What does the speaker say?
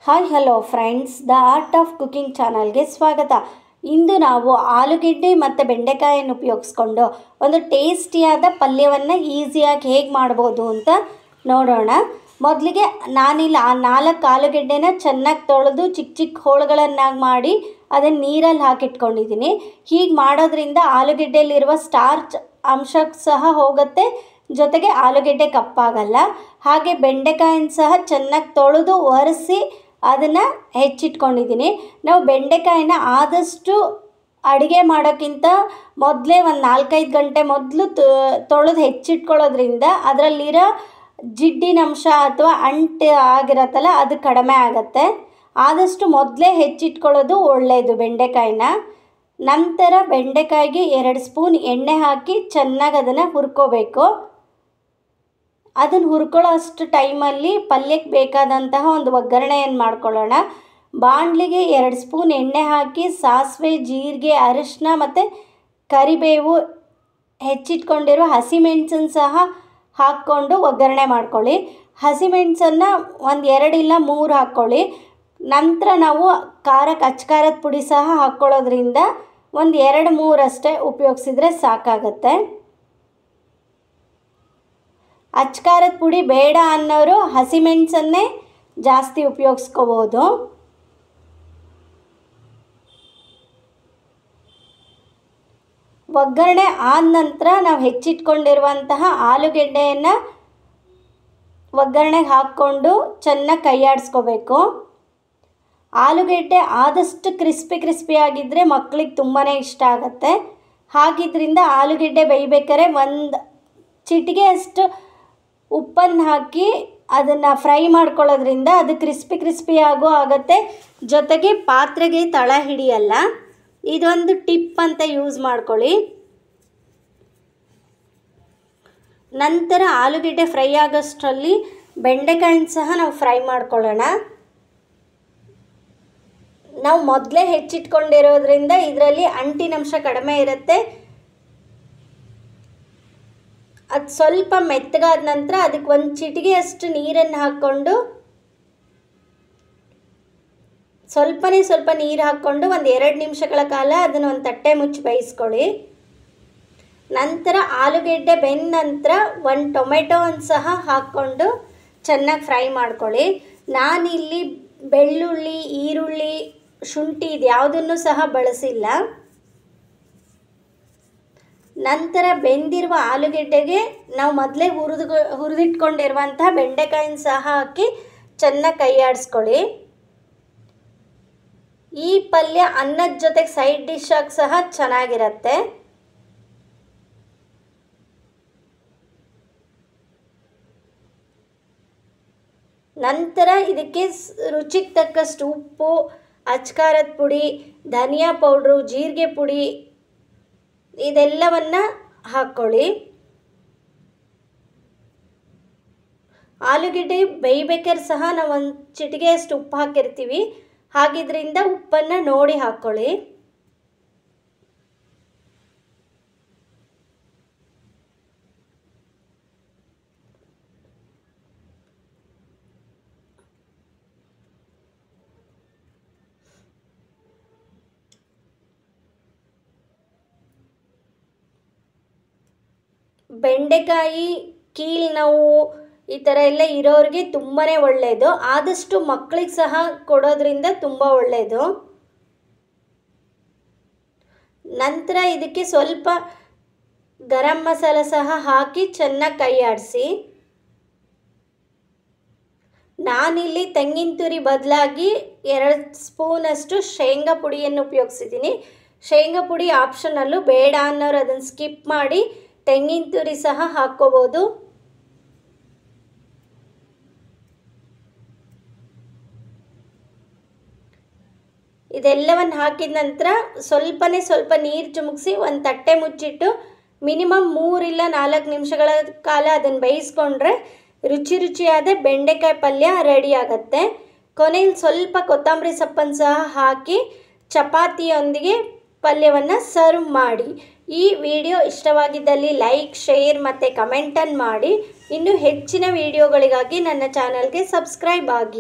Hi hello friends, the art of cooking ಚಾನಲ್ಗೆ ಸ್ವಾಗತ. ಇಂದು ನಾವು ಆಲೂಗೆಡ್ಡೆ ಮತ್ತು ಬೆಂಡೆಕಾಯನ್ನು ಉಪಯೋಗಿಸ್ಕೊಂಡು ಒಂದು ಟೇಸ್ಟಿಯಾದ ಪಲ್ಯವನ್ನು ಈಸಿಯಾಗಿ ಹೇಗೆ ಮಾಡ್ಬೋದು ಅಂತ ನೋಡೋಣ. ಮೊದಲಿಗೆ ನಾನಿಲ್ಲಿ 4 ಆಲೂಗೆಡ್ಡೆನ ಚೆನ್ನಾಗಿ ತೊಳೆದು ಚಿಕ್ಕ ಚಿಕ್ಕ ಹೋಳುಗಳನ್ನಾಗಿ ಮಾಡಿ ಅದನ್ನು ನೀರಲ್ಲಿ ಹಾಕಿಟ್ಕೊಂಡಿದ್ದೀನಿ. ಹೀಗೆ ಮಾಡೋದ್ರಿಂದ ಆಲೂಗೆಡ್ಡೆಯಲ್ಲಿರುವ ಸ್ಟಾರ್ಚ್ ಅಂಶ ಸಹ ಹೋಗುತ್ತೆ, ಜೊತೆಗೆ ಆಲೂಗೆಡ್ಡೆ ಕಪ್ಪಾಗಲ್ಲ. ಹಾಗೆ ಬೆಂಡೆಕಾಯಿನ ಸಹ ಚೆನ್ನಾಗಿ ತೊಳೆದು ಒರೆಸಿ ಅದನ್ನು ಹೆಚ್ಚಿಟ್ಕೊಂಡಿದ್ದೀನಿ. ನಾವು ಬೆಂಡೆಕಾಯಿನ ಆದಷ್ಟು ಅಡುಗೆ ಮಾಡೋಕ್ಕಿಂತ ಮೊದಲೇ ಒಂದು 4-5 ಗಂಟೆ ಮೊದಲು ತೊಳೆದು ಹೆಚ್ಚಿಟ್ಕೊಳ್ಳೋದ್ರಿಂದ ಅದರಲ್ಲಿರೋ ಜಿಡ್ಡಿನ ಅಂಶ ಅಥವಾ ಅಂಟು ಆಗಿರತ್ತಲ್ಲ ಅದು ಕಡಿಮೆ ಆಗುತ್ತೆ. ಆದಷ್ಟು ಮೊದಲೇ ಹೆಚ್ಚಿಟ್ಕೊಳ್ಳೋದು ಒಳ್ಳೆಯದು ಬೆಂಡೆಕಾಯಿನ. ನಂತರ ಬೆಂಡೆಕಾಯಿಗೆ 2 ಸ್ಪೂನ್ ಎಣ್ಣೆ ಹಾಕಿ ಚೆನ್ನಾಗಿ ಅದನ್ನು ಹುರ್ಕೋಬೇಕು. ಅದನ್ನು ಹುರ್ಕೊಳ್ಳೋ ಅಷ್ಟು ಟೈಮಲ್ಲಿ ಪಲ್ಯಕ್ಕೆ ಬೇಕಾದಂತಹ ಒಂದು ಒಗ್ಗರಣೆಯನ್ನು ಮಾಡ್ಕೊಳ್ಳೋಣ. ಬಾಣಲಿಗೆ 2 ಸ್ಪೂನ್ ಎಣ್ಣೆ ಹಾಕಿ ಸಾಸಿವೆ, ಜೀರಿಗೆ, ಅರಿಶಿನ ಮತ್ತು ಕರಿಬೇವು, ಹೆಚ್ಚಿಟ್ಕೊಂಡಿರೋ ಹಸಿಮೆಣಸನ್ನು ಸಹ ಹಾಕ್ಕೊಂಡು ಒಗ್ಗರಣೆ ಮಾಡ್ಕೊಳ್ಳಿ. ಹಸಿಮೆಣಸನ್ನು 1-2 ಇಲ್ಲ 3 ಹಾಕ್ಕೊಳ್ಳಿ. ನಂತರ ನಾವು ಅಚ್ಚ ಪುಡಿ ಸಹ ಹಾಕ್ಕೊಳ್ಳೋದ್ರಿಂದ 1-2-3 ಅಷ್ಟೇ ಉಪಯೋಗಿಸಿದ್ರೆ ಸಾಕಾಗತ್ತೆ. ಅಚ್ಚ ಪುಡಿ ಬೇಡ ಅನ್ನೋರು ಹಸಿಮೆಣಸನ್ನೇ ಜಾಸ್ತಿ ಉಪಯೋಗಿಸ್ಕೋಬೋದು. ಒಗ್ಗರಣೆ ಆದ ನಂತರ ನಾವು ಹೆಚ್ಚಿಟ್ಕೊಂಡಿರುವಂತಹ ಆಲೂಗೆಡ್ಡೆಯನ್ನು ಒಗ್ಗರಣೆಗೆ ಹಾಕ್ಕೊಂಡು ಚೆನ್ನಾಗಿ ಕೈಯಾಡಿಸ್ಕೋಬೇಕು. ಆಲೂಗೆಡ್ಡೆ ಆದಷ್ಟು ಕ್ರಿಸ್ಪಿಯಾಗಿದ್ದರೆ ಮಕ್ಕಳಿಗೆ ತುಂಬಾ ಇಷ್ಟ ಆಗುತ್ತೆ. ಹಾಗಿದ್ದರಿಂದ ಆಲೂಗೆಡ್ಡೆ ಬೇಯಬೇಕಾದ್ರೆ 1 ಚಿಟಿಕೆ ಅಷ್ಟು ಉಪ್ಪನ್ನು ಹಾಕಿ ಅದನ್ನು ಫ್ರೈ ಮಾಡ್ಕೊಳ್ಳೋದ್ರಿಂದ ಅದು ಕ್ರಿಸ್ಪಿಯಾಗೂ ಆಗುತ್ತೆ, ಜೊತೆಗೆ ಪಾತ್ರೆಗೆ ತಳ ಹಿಡಿಯಲ್ಲ. ಇದೊಂದು ಟಿಪ್ ಅಂತ ಯೂಸ್ ಮಾಡ್ಕೊಳ್ಳಿ. ನಂತರ ಆಲೂಗೆಡ್ಡೆ ಫ್ರೈ ಆಗೋಷ್ಟರಲ್ಲಿ ಬೆಂಡೆಕಾಯಿನ ಸಹ ನಾವು ಫ್ರೈ ಮಾಡ್ಕೊಳ್ಳೋಣ. ನಾವು ಮೊದಲೇ ಹೆಚ್ಚಿಟ್ಕೊಂಡಿರೋದ್ರಿಂದ ಇದರಲ್ಲಿ ಅಂಟಿನಂಶ ಕಡಿಮೆ ಇರುತ್ತೆ. ಅದು ಸ್ವಲ್ಪ ಮೆತ್ತಗಾದ ನಂತರ ಅದಕ್ಕೆ 1 ಚಿಟಿಕೆ ಅಷ್ಟು ನೀರನ್ನು ಹಾಕ್ಕೊಂಡು ಸ್ವಲ್ಪ ನೀರು ಹಾಕ್ಕೊಂಡು 1-2 ನಿಮಿಷಗಳ ಕಾಲ ಅದನ್ನು ಒಂದು ತಟ್ಟೆ ಮುಚ್ಚಿ ಬೇಯಿಸ್ಕೊಳ್ಳಿ. ನಂತರ ಆಲೂಗೆಡ್ಡೆ ಬೆಂದ ನಂತರ 1 ಟೊಮೆಟೊವನ್ನು ಸಹ ಹಾಕ್ಕೊಂಡು ಚೆನ್ನಾಗಿ ಫ್ರೈ ಮಾಡ್ಕೊಳ್ಳಿ. ನಾನಿಲ್ಲಿ ಬೆಳ್ಳುಳ್ಳಿ, ಈರುಳ್ಳಿ, ಶುಂಠಿ ಇದು ಯಾವುದನ್ನು ಸಹ ಬಳಸಿಲ್ಲ. ನಂತರ ಬೆಂದಿರುವ ಆಲೂಗೆಡ್ಡೆಗೆ ನಾವು ಮೊದಲೇ ಹುರಿದಿಟ್ಕೊಂಡಿರುವಂತಹ ಬೆಂಡೆಕಾಯಿನ ಸಹ ಹಾಕಿ ಚೆನ್ನಾಗಿ ಕೈಯಾಡಿಸ್ಕೊಳ್ಳಿ. ಈ ಪಲ್ಯ ಅನ್ನದ ಜೊತೆಗೆ ಸೈಡ್ ಡಿಶ್ ಆಗಿ ಸಹ ಚೆನ್ನಾಗಿರುತ್ತೆ. ನಂತರ ಇದಕ್ಕೆ ರುಚಿಗೆ ತಕ್ಕಷ್ಟು ಉಪ್ಪು, ಅಚ್ಚ ಪುಡಿ, ಧನಿಯಾ ಪೌಡ್ರು, ಜೀರಿಗೆ ಪುಡಿ ಇದೆಲ್ಲವನ್ನು ಹಾಕ್ಕೊಳ್ಳಿ. ಆಲೂಗೆಡ್ಡೆ ಬೇಯಬೇಕಾದ್ರೆ ಸಹ ನಾವು 1 ಚಿಟಿಕೆಯಷ್ಟು ಉಪ್ಪು ಹಾಕಿರ್ತೀವಿ. ಹಾಗಿದ್ರಿಂದ ಉಪ್ಪನ್ನು ನೋಡಿ ಹಾಕ್ಕೊಳ್ಳಿ. ಬೆಂಡೆಕಾಯಿ ಕೀಲು ನೋವು ಈ ಥರ ಎಲ್ಲ ಇರೋರಿಗೆ ತುಂಬಾ ಒಳ್ಳೆಯದು. ಆದಷ್ಟು ಮಕ್ಕಳಿಗೆ ಸಹ ಕೊಡೋದ್ರಿಂದ ತುಂಬ ಒಳ್ಳೆಯದು. ನಂತರ ಇದಕ್ಕೆ ಸ್ವಲ್ಪ ಗರಂ ಮಸಾಲ ಸಹ ಹಾಕಿ ಚೆನ್ನಾಗಿ ಕೈಯಾಡಿಸಿ. ನಾನಿಲ್ಲಿ ತೆಂಗಿನ ತುರಿ ಬದಲಾಗಿ 2 ಸ್ಪೂನಷ್ಟು ಶೇಂಗಾ ಪುಡಿಯನ್ನು ಉಪಯೋಗಿಸಿದ್ದೀನಿ. ಶೇಂಗಾ ಪುಡಿ ಆಪ್ಷನಲ್ಲು, ಬೇಡ ಅನ್ನೋರು ಅದನ್ನು ಸ್ಕಿಪ್ ಮಾಡಿ ತೆಂಗಿನ ತುರಿ ಸಹ ಹಾಕ್ಕೋಬೋದು. ಇದೆಲ್ಲವನ್ನು ಹಾಕಿದ ನಂತರ ಸ್ವಲ್ಪ ನೀರು ಚಿಮುಕಿಸಿ 1 ತಟ್ಟೆ ಮುಚ್ಚಿಟ್ಟು ಮಿನಿಮಮ್ 3 ಇಲ್ಲ 4 ನಿಮಿಷಗಳ ಕಾಲ ಅದನ್ನು ಬೇಯಿಸ್ಕೊಂಡ್ರೆ ರುಚಿಯಾದ ಬೆಂಡೆಕಾಯಿ ಪಲ್ಯ ರೆಡಿ ಆಗುತ್ತೆ. ಕೊನೆಯಲ್ಲಿ ಸ್ವಲ್ಪ ಕೊತ್ತಂಬರಿ ಸೊಪ್ಪನ್ನು ಸಹ ಹಾಕಿ ಚಪಾತಿಯೊಂದಿಗೆ ಪಲ್ಯವನ್ನು ಸರ್ವ್ ಮಾಡಿ. ಈ ವಿಡಿಯೋ ಇಷ್ಟವಾಗಿದ್ದಲ್ಲಿ ಲೈಕ್, ಶೇರ್ ಮತ್ತು ಕಮೆಂಟನ್ನು ಮಾಡಿ. ಇನ್ನೂ ಹೆಚ್ಚಿನ ವಿಡಿಯೋಗಳಿಗಾಗಿ ನನ್ನ ಚಾನಲ್ಗೆ ಸಬ್ಸ್ಕ್ರೈಬ್ ಆಗಿ.